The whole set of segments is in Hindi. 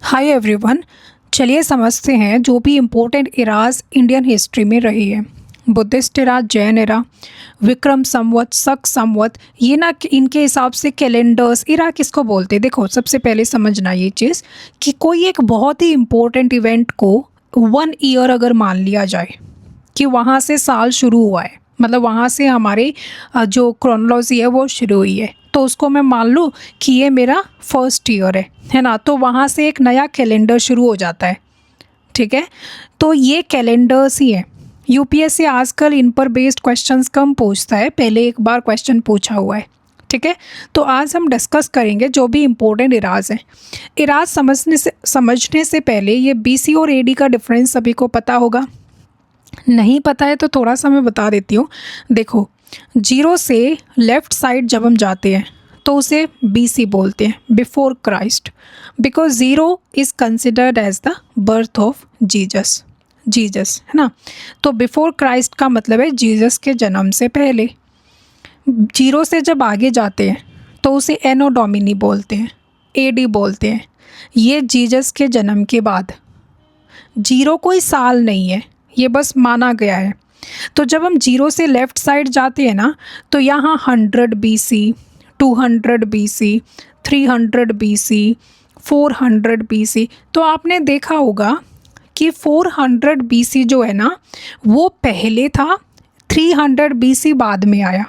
Hi everyone. चलिए समझते हैं जो भी इम्पोर्टेंट इराज इंडियन हिस्ट्री में रही है। बुद्धिस्ट इरा, जैन इरा, विक्रम संवत, शक संवत, ये ना इनके हिसाब से कैलेंडर्स इरा किसको बोलते हैं। देखो सबसे पहले समझना ये चीज़ कि कोई एक बहुत ही इम्पोर्टेंट इवेंट को 1 ईयर अगर मान लिया जाए कि वहाँ से साल शुरू हुआ है, मतलब वहाँ से हमारे जो क्रोनोलॉजी है वो शुरू हुई है, तो उसको मैं मान लूँ कि ये मेरा फर्स्ट ईयर है ना। तो वहाँ से एक नया कैलेंडर शुरू हो जाता है, ठीक है। तो ये कैलेंडर्स ही है। यूपीएससी आजकल इन पर बेस्ड क्वेश्चंस कम पूछता है, पहले एक बार क्वेश्चन पूछा हुआ है, ठीक है। तो आज हम डिस्कस करेंगे जो भी इम्पोर्टेंट इराज हैं। इराज समझने से पहले ये बीसी और एडी का डिफरेंस सभी को पता होगा। नहीं पता है तो थोड़ा सा मैं बता देती हूँ। देखो, 0 से लेफ़्ट साइड जब हम जाते हैं तो उसे BC बोलते हैं, before Christ, because 0 is considered as the birth of Jesus है ना। तो बिफोर क्राइस्ट का मतलब है जीसस के जन्म से पहले। 0 से जब आगे जाते हैं तो उसे एनो डोमिनी बोलते हैं, AD बोलते हैं। ये जीसस के जन्म के बाद। 0 कोई साल नहीं है, ये बस माना गया है। तो जब हम 0 से लेफ़्ट साइड जाते हैं ना, तो यहाँ 100 BC, 200 BC, 300 BC, 400 BC। तो आपने देखा होगा कि 400 BC जो है ना वो पहले था, 300 BC बाद में आया।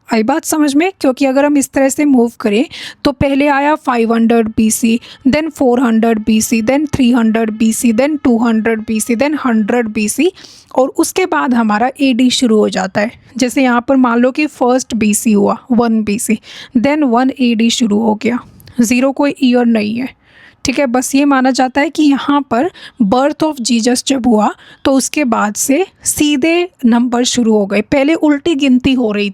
आई बात समझ में? क्योंकि अगर हम इस तरह से मूव करें तो पहले आया 500 BC, then 400 BC, then 300 BC, then 200 BC, then 100 BC, और उसके बाद हमारा AD शुरू हो जाता है। जैसे यहाँ पर मान लो कि फर्स्ट BC हुआ 1 BC, देन 1 AD शुरू हो गया। 0 कोई ईयर नहीं है, ठीक है। बस ये माना जाता है कि यहाँ पर बर्थ ऑफ जीसस जब हुआ तो उसके बाद से सीधे नंबर शुरू हो गए। पहले उल्टी गिनती हो रही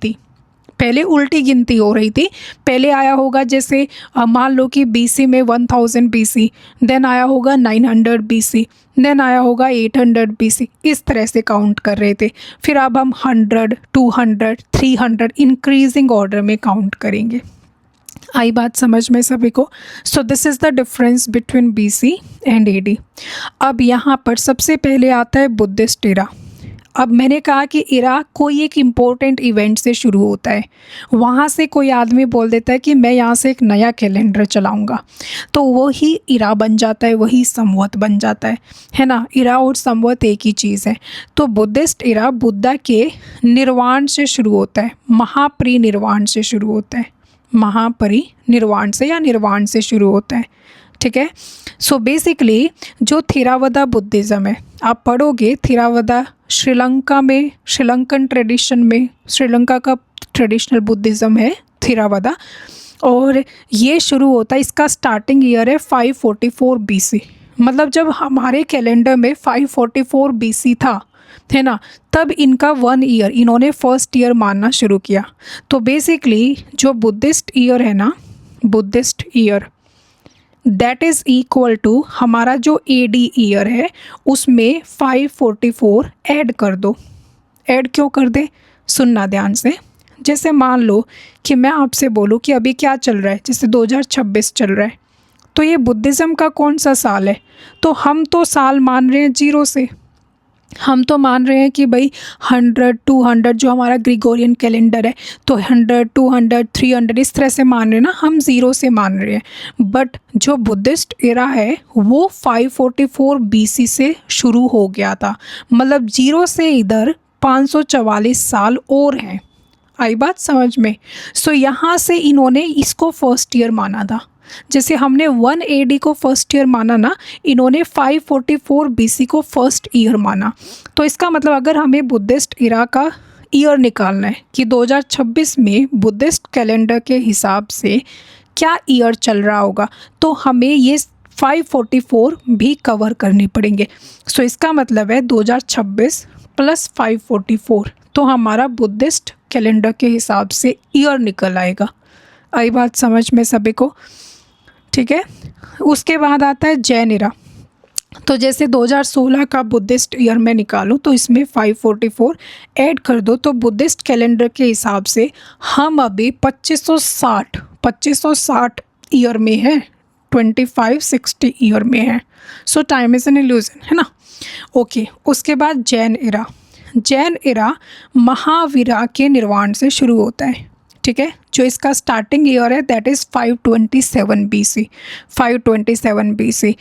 थी, पहले आया होगा जैसे मान लो कि BC में 1000 BC, देन आया होगा 900 BC, देन आया होगा 800 BC, इस तरह से काउंट कर रहे थे। फिर अब हम 100, 200, 300 इंक्रीजिंग ऑर्डर में काउंट करेंगे। आई बात समझ में सभी को? So this is the difference between BC and AD। अब यहाँ पर सबसे पहले आता है बुद्धिस्ट इरा। अब मैंने कहा कि इरा कोई एक इम्पोर्टेंट इवेंट से शुरू होता है, वहाँ से कोई आदमी बोल देता है कि मैं यहाँ से एक नया कैलेंडर चलाऊँगा, तो वही इरा बन जाता है, वही संवत बन जाता है ना। इरा और संवत एक ही चीज़ है। तो बुद्धिस्ट इरा बुद्धा के निर्वाण से शुरू होता है, महापरिनिर्वाण से शुरू होता है, महापरिनिर्वाण से या निर्वाण से शुरू होता है, ठीक है। सो बेसिकली जो थेरावदा बुद्धिज़्म है, आप पढ़ोगे थेरावदा श्रीलंका में, श्रीलंकन ट्रेडिशन में, श्रीलंका का ट्रेडिशनल बुद्धिज़्म है थेरावदा, और ये शुरू होता है, इसका स्टार्टिंग ईयर है 544 BC। मतलब जब हमारे कैलेंडर में 544 BC था, है ना, तब इनका 1 ईयर इन्होंने फर्स्ट ईयर मानना शुरू किया। तो बेसिकली जो बुद्धिस्ट ईयर है ना, Buddhist year that is equal to हमारा जो AD ईयर है उसमें 544 ऐड कर दो। ऐड क्यों कर दे, सुनना ध्यान से। जैसे मान लो कि मैं आपसे बोलूँ कि अभी क्या चल रहा है, जैसे 2026 चल रहा है, तो ये बुद्धिज़्म का कौन सा साल है? तो हम तो साल मान रहे हैं 0 से, हम तो मान रहे हैं कि भाई 100, 200 जो हमारा ग्रिगोरियन कैलेंडर है, तो 100, 200, 300 इस तरह से मान रहे हैं ना, हम 0 से मान रहे हैं। बट जो बुद्धिस्ट एरा है वो 544 BC से शुरू हो गया था, मतलब 0 से इधर 544 साल और हैं। आई बात समझ में? सो यहाँ से इन्होंने इसको फर्स्ट ईयर माना था। जैसे हमने 1 AD को फर्स्ट ईयर माना ना, इन्होंने 544 BC को फर्स्ट ईयर माना। तो इसका मतलब अगर हमें बुद्धिस्ट इरा का ईयर निकालना है कि 2026 में बुद्धिस्ट कैलेंडर के हिसाब से क्या ईयर चल रहा होगा, तो हमें ये 544 भी कवर करने पड़ेंगे। सो इसका मतलब है 2026 + 544, तो हमारा बुद्धिस्ट कैलेंडर के हिसाब से ईयर निकल आएगा। आई बात समझ में सभी को? ठीक है। उसके बाद आता है जैन इरा। तो जैसे 2016 का बुद्धिस्ट ईयर में निकालूं तो इसमें 544 ऐड कर दो, तो बुद्धिस्ट कैलेंडर के हिसाब से हम अभी 2560 ईयर में हैं, 2560 ईयर में है। सो टाइम इज़ एन इल्यूजन, है ना। ओके, उसके बाद जैन एरा। जैन एरा महावीरा के निर्वाण से शुरू होता है, ठीक है। जो इसका स्टार्टिंग ईयर है दैट इज़ 527 BC, 527 BC,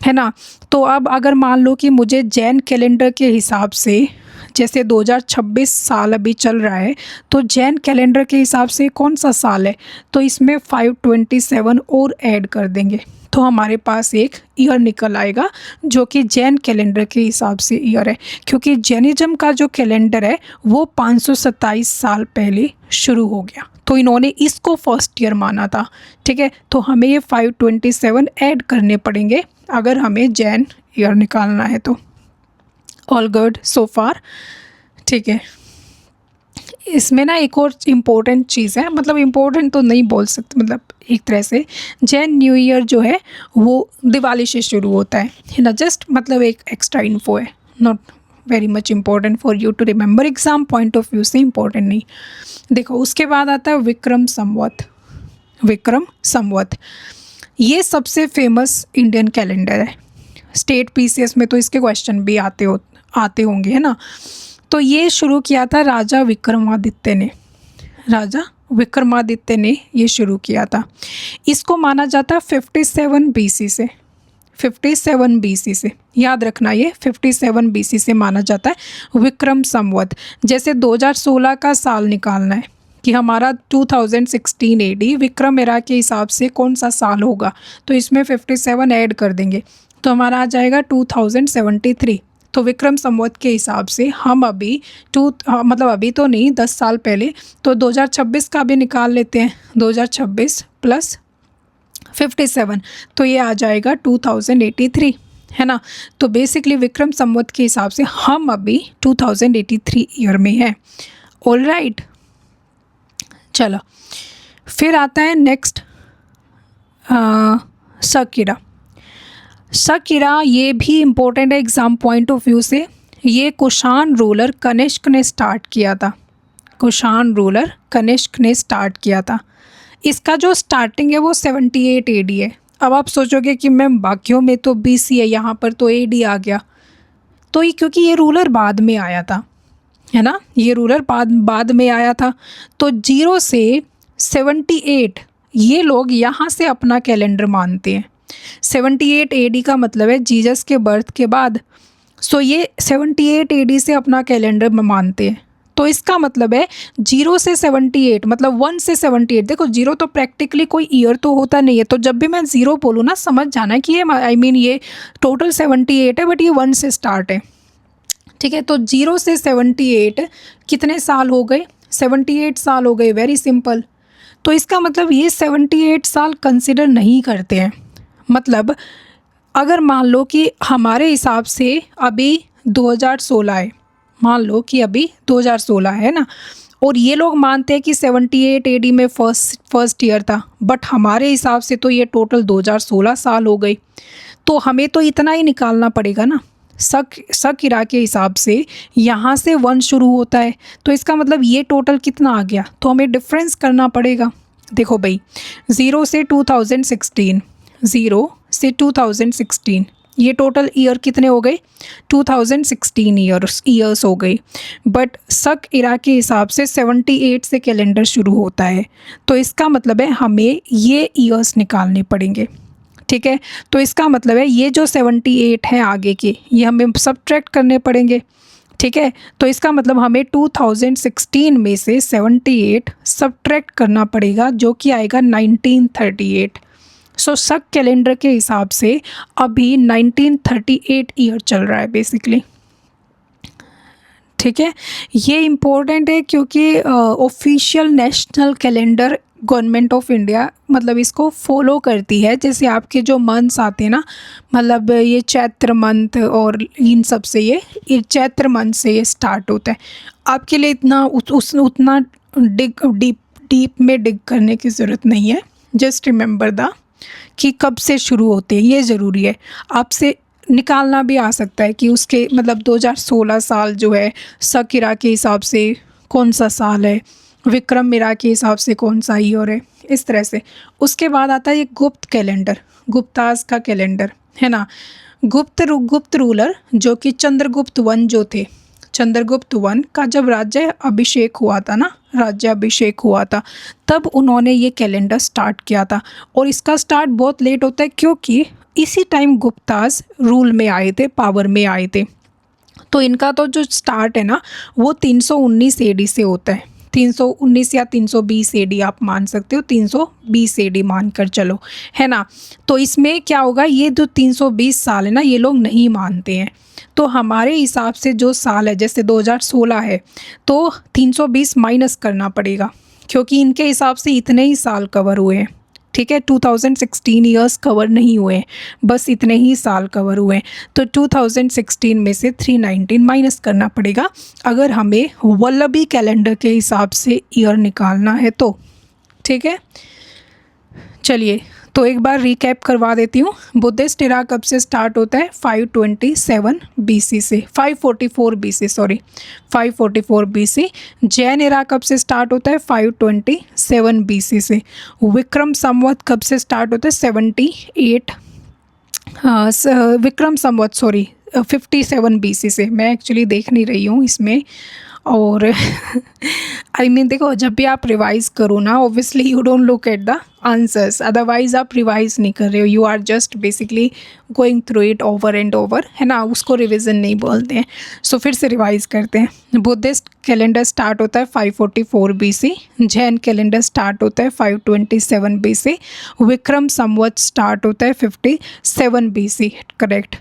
है ना। तो अब अगर मान लो कि मुझे जैन कैलेंडर के हिसाब से, जैसे 2026 साल अभी चल रहा है, तो जैन कैलेंडर के हिसाब से कौन सा साल है, तो इसमें 527 और ऐड कर देंगे तो हमारे पास एक ईयर निकल आएगा जो कि जैन कैलेंडर के हिसाब से ईयर है, क्योंकि जैनिज्म का जो कैलेंडर है वो 527 साल पहले शुरू हो गया, तो इन्होंने इसको फर्स्ट ईयर माना था, ठीक है। तो हमें ये 527 ऐड करने पड़ेंगे अगर हमें जैन ईयर निकालना है तो। ऑल गुड सो फार, ठीक है। इसमें ना एक और इम्पोर्टेंट चीज़ है, मतलब इम्पोर्टेंट तो नहीं बोल सकते, मतलब एक तरह से जैन न्यू ईयर जो है वो दिवाली से शुरू होता है ना। जस्ट मतलब एक एक्स्ट्रा इन्फो है, not very much important for you to remember, exam point of view से इम्पोर्टेंट नहीं। देखो उसके बाद आता है विक्रम संवत। विक्रम संवत ये सबसे फेमस इंडियन कैलेंडर है। स्टेट पीसीएस में तो इसके क्वेश्चन भी आते होंगे, है ना। तो ये शुरू किया था राजा विक्रमादित्य ने। राजा विक्रमादित्य ने ये शुरू किया था। इसको माना जाता है 57 BC से, 57 BC से, याद रखना ये 57 BC से माना जाता है विक्रम संवत। जैसे 2016 का साल निकालना है कि हमारा 2016 AD विक्रम एरा के हिसाब से कौन सा साल होगा, तो इसमें 57 ऐड कर देंगे तो हमारा आ जाएगा 2073। तो विक्रम संवत के हिसाब से हम अभी मतलब अभी तो नहीं, 10 साल पहले, तो 2026 का भी निकाल लेते हैं, 2026 प्लस 57 तो ये आ जाएगा 2083, है ना। तो बेसिकली विक्रम संवत के हिसाब से हम अभी 2083 ईयर में हैं। ऑल राइट, चलो फिर आता है नेक्स्ट शकीरा। शकीरा ये भी इम्पोर्टेंट है एग्ज़ाम पॉइंट ऑफ व्यू से। ये कुषाण रूलर कनिष्क ने स्टार्ट किया था। कुषाण रूलर कनिष्क ने स्टार्ट किया था। इसका जो स्टार्टिंग है वो 78 AD है। अब आप सोचोगे कि मैम बाकियों में तो BC है, यहाँ पर तो AD आ गया, तो ये क्योंकि ये रूलर बाद में आया था, है ना। ये रूलर बाद में आया था। तो 0 से 78 ये लोग यहाँ से अपना कैलेंडर मानते हैं। 78 AD का मतलब है जीसस के बर्थ के बाद। सो ये 78 AD से अपना कैलेंडर मानते हैं। तो इसका मतलब है 0 से 78 मतलब 1 से 78। देखो 0 तो प्रैक्टिकली कोई ईयर तो होता नहीं है, तो जब भी मैं 0 बोलूँ ना समझ जाना कि ये आई मीन ये टोटल 78 है बट ये 1 से स्टार्ट है, ठीक है। तो 0 से 78 कितने साल हो गए, 78 साल हो गए, वेरी सिंपल। तो इसका मतलब ये 78 साल कंसिडर नहीं करते हैं। मतलब अगर मान लो कि हमारे हिसाब से अभी 2016 है, मान लो कि अभी 2016 है ना, और ये लोग मानते हैं कि 78 AD में फर्स्ट ईयर था, बट हमारे हिसाब से तो ये टोटल 2016 साल हो गई। तो हमें तो इतना ही निकालना पड़ेगा ना। शकीरा के हिसाब से यहाँ से 1 शुरू होता है, तो इसका मतलब ये टोटल कितना आ गया, तो हमें डिफरेंस करना पड़ेगा। देखो भाई 0 से 2016, 0 से 2016 ये टोटल ईयर कितने हो गए, 2016 ईयर्स हो गई। बट शकीरा के हिसाब से 78 से कैलेंडर शुरू होता है, तो इसका मतलब है हमें ये ईयर्स निकालने पड़ेंगे, ठीक है। तो इसका मतलब है ये जो 78 है आगे के, ये हमें सब्ट्रैक्ट करने पड़ेंगे, ठीक है। तो इसका मतलब हमें 2016 में से 78 सब्ट्रैक्ट करना पड़ेगा, जो कि आएगा 1938। सो शक कैलेंडर के हिसाब से अभी 1938 ईयर चल रहा है बेसिकली, ठीक है। ये इम्पोर्टेंट है क्योंकि official national calendar government of India मतलब इसको फॉलो करती है। जैसे आपके जो मंथ्स आते हैं ना, मतलब ये चैत्र मंथ और इन सब से ये चैत्र मंथ से ये स्टार्ट होता है। आपके लिए इतना उतना डीप में डिग करने की ज़रूरत नहीं है। जस्ट रिमेंबर कि कब से शुरू होते हैं, ये ज़रूरी है। आपसे निकालना भी आ सकता है कि उसके मतलब 2016 साल जो है शकीरा के हिसाब से कौन सा साल है, विक्रम मेरा के हिसाब से कौन सा ईयर है, इस तरह से। उसके बाद आता है ये गुप्त कैलेंडर, गुप्तास का कैलेंडर, है ना। गुप्त रूलर जो कि चंद्रगुप्त वन जो थे, चंद्रगुप्त वन का जब राज्य अभिषेक हुआ था ना, राज्य अभिषेक हुआ था, तब उन्होंने ये कैलेंडर स्टार्ट किया था। और इसका स्टार्ट बहुत लेट होता है क्योंकि इसी टाइम गुप्तास रूल में आए थे, पावर में आए थे। तो इनका तो जो स्टार्ट है ना वो 319 एडी से होता है, 319 या 320 एडी आप मान सकते हो, 320 एडी मान कर चलो, है ना। तो इसमें क्या होगा, ये जो 320 साल है ना ये लोग नहीं मानते हैं। तो हमारे हिसाब से जो साल है, जैसे 2016 है तो 320 माइनस करना पड़ेगा क्योंकि इनके हिसाब से इतने ही साल कवर हुए हैं, ठीक है। 2016 ईयर्स कवर नहीं हुए, बस इतने ही साल कवर हुए हैं। तो 2016 में से 319 माइनस करना पड़ेगा अगर हमें वल्लभी कैलेंडर के हिसाब से ईयर निकालना है तो, ठीक है। चलिए तो एक बार रिकैप करवा देती हूँ। बुद्धिस्ट एरा कब से स्टार्ट होता है, 527 BC से, 544 BC sorry, 544 BC। Jain era कब से स्टार्ट होता है, 527 BC से। विक्रम संवत कब से स्टार्ट होता है, 78 विक्रम संवत सॉरी 57 BC से। मैं एक्चुअली देख नहीं रही हूँ इसमें, और आई मीन देखो जब भी आप रिवाइज़ करो ना, obviously you don't look at the answers, otherwise आप रिवाइज़ नहीं कर रहे हो, you are just basically going through it over and over, है ना। उसको रिविज़न नहीं बोलते हैं। सो फिर से रिवाइज़ करते हैं। बुद्धिस्ट कैलेंडर स्टार्ट होता है 544 BC, जैन कैलेंडर स्टार्ट होता है 527 BC, विक्रम संवत स्टार्ट होता है 57 BC, करेक्ट।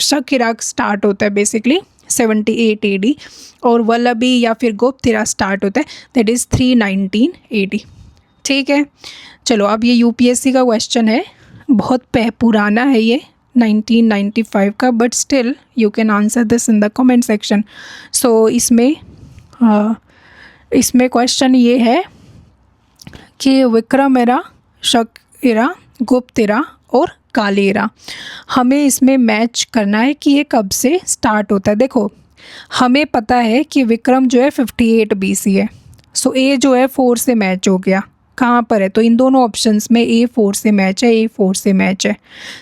शक इराक स्टार्ट होता है बेसिकली 78 AD, और वल्लभी या फिर गुप्त एरा स्टार्ट होता है दैट इज़ 319 AD, ठीक है। चलो अब ये UPSC का क्वेश्चन है, बहुत पुराना है ये, 1995 का, but still you can answer this in the comment section. So इसमें क्वेश्चन ये है कि Vikram era, Shaka era, Gupta era और काली एरा, हमें इसमें मैच करना है कि ये कब से स्टार्ट होता है। देखो हमें पता है कि विक्रम जो है 58 BC है, सो ए जो है 4 से मैच हो गया। कहाँ पर है, तो इन दोनों ऑप्शंस में A 4 से मैच है, A 4 से मैच है,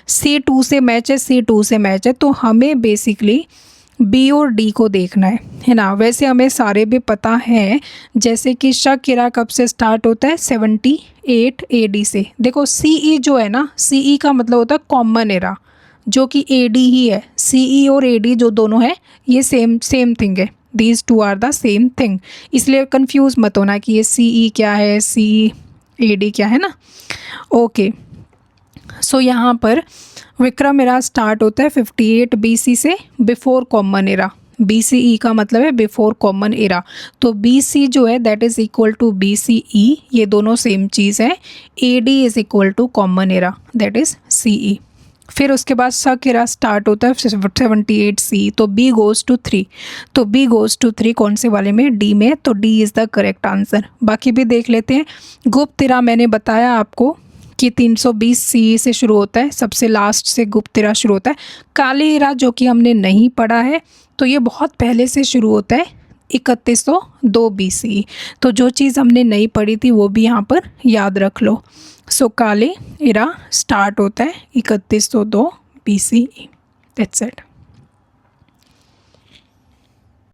C 2 से मैच है, C 2 से मैच है। तो हमें बेसिकली B और D को देखना है ना। वैसे हमें सारे भी पता हैं, जैसे कि शक एरा कब से स्टार्ट होता है, 78 AD से। देखो CE जो है ना, CE का मतलब होता है कॉमन एरा, जो कि AD ही है। CE और AD जो दोनों है ये सेम थिंग है, these two are the same thing, इसलिए कंफ्यूज मत होना कि ये CE क्या है, CE AD क्या है ना। ओके, सो यहाँ पर विक्रम एरा स्टार्ट होता है 58 BC से, बिफोर कॉमन एरा। BCE का मतलब है बिफोर कॉमन एरा, तो BC जो है that is equal to BCE, ये दोनों सेम चीज़ है। AD is equal to common era that is CE। फिर उसके बाद शक एरा स्टार्ट होता है 78 C, तो B गोज़ टू 3, तो B गोज़ टू 3 कौन से वाले में, D में, तो D is the correct answer. बाकी भी देख लेते हैं। गुप्त एरा मैंने बताया आपको कि 320 CE से शुरू होता है, सबसे लास्ट से गुप्त एरा शुरू होता है। काली एरा जो कि हमने नहीं पढ़ा है, तो ये बहुत पहले से शुरू होता है 3102 BCE। तो जो चीज़ हमने नहीं पढ़ी थी वो भी यहाँ पर याद रख लो। सो काले एरा स्टार्ट होता है 3102 BCE। That's it.